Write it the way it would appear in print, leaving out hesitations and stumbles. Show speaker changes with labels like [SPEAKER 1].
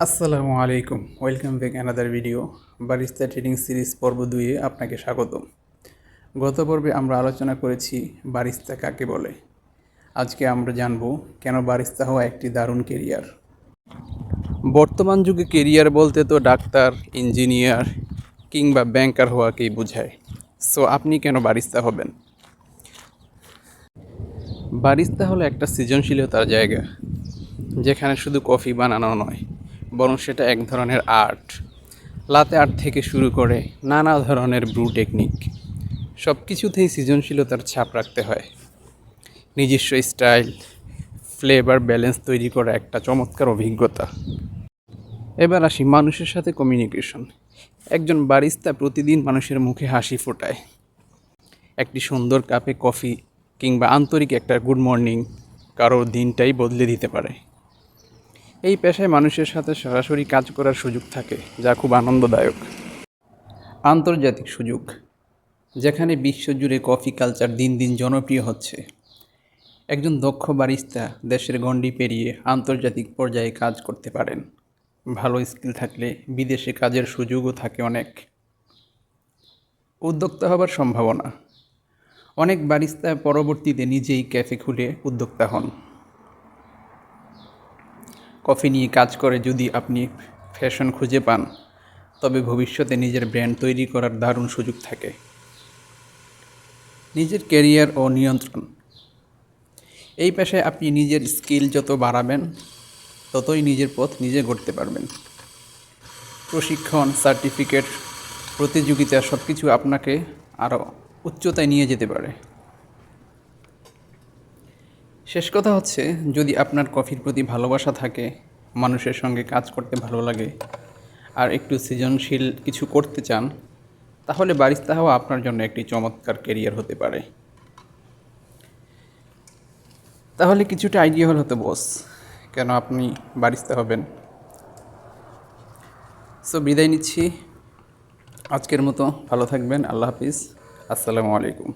[SPEAKER 1] আসসালামু আলাইকুম, welcome back another video. Barista trading series পর্ব 2-এ আপনাকে স্বাগতম। গত পর্বে আমরা আলোচনা করেছি বারিস্তা কাকে বলে। আজকে আমরা জানব কেন বারিস্তা হওয়া একটি দারুণ কেরিয়ার। বর্তমান যুগে কেরিয়ার বলতে তো ডাক্তার, ইঞ্জিনিয়ার কিংবা ব্যাংকার হওয়াকেই বোঝায়। সো আপনি কেন বারিস্তা হবেন? বারিস্তা হলো একটা সৃজনশীলতার জায়গা, যেখানে শুধু কফি বানানো নয়, বরং সেটা এক ধরনের আর্ট। লাতে আর্ট থেকে শুরু করে নানা ধরনের ব্রু টেকনিক, সব কিছুতেই সৃজনশীলতার ছাপ রাখতে হয়। নিজস্ব স্টাইল, ফ্লেভার ব্যালেন্স তৈরি করা একটা চমৎকার অভিজ্ঞতা। এবার আসি মানুষের সাথে কমিউনিকেশন। একজন বারিস্তা প্রতিদিন মানুষের মুখে হাসি ফোটায়। একটি সুন্দর কাপে কফি কিংবা আন্তরিক একটা গুড মর্নিং কারোর দিনটাই বদলে দিতে পারে। এই পেশায় মানুষের সাথে সরাসরি কাজ করার সুযোগ থাকে, যা খুব আনন্দদায়ক। আন্তর্জাতিক সুযোগ, যেখানে বিশ্বজুড়ে কফি কালচার দিন দিন জনপ্রিয় হচ্ছে। একজন দক্ষ বারিস্তা দেশের গণ্ডি পেরিয়ে আন্তর্জাতিক পর্যায়ে কাজ করতে পারেন। ভালো স্কিল থাকলে বিদেশে কাজের সুযোগও থাকে অনেক। উদ্যোক্তা হবার সম্ভাবনা, অনেক বারিস্তা পরবর্তীতে নিজেই ক্যাফে খুলে উদ্যোক্তা হন। কফি নিয়ে কাজ করে যদি আপনি ফ্যাশন খুঁজে পান, তবে ভবিষ্যতে নিজের ব্র্যান্ড তৈরি করার দারুণ সুযোগ থাকে। নিজের ক্যারিয়ার ও নিয়ন্ত্রণ, এই পেশায় আপনি নিজের স্কিল যত বাড়াবেন, ততই নিজের পথ নিজে গড়তে পারবেন। প্রশিক্ষণ, সার্টিফিকেট, প্রতিযোগিতা সব কিছু আপনাকে আরও উচ্চতায় নিয়ে যেতে পারে। শেষ কথা হচ্ছে, যদি আপনার কফির প্রতি ভালোবাসা থাকে, মানুষের সঙ্গে কাজ করতে ভালো লাগে, আর একটু সৃজনশীল কিছু করতে চান, তাহলে বারিস্তা হওয়া আপনার জন্য একটি চমৎকার কেরিয়ার হতে পারে। তাহলে কিছুটা আইডিয়া হলো তো বস, কেন আপনি বারিস্তা হবেন। সো বিদায় নিচ্ছি আজকের মতো। ভালো থাকবেন। আল্লাহ হাফিজ। আসসালামু আলাইকুম।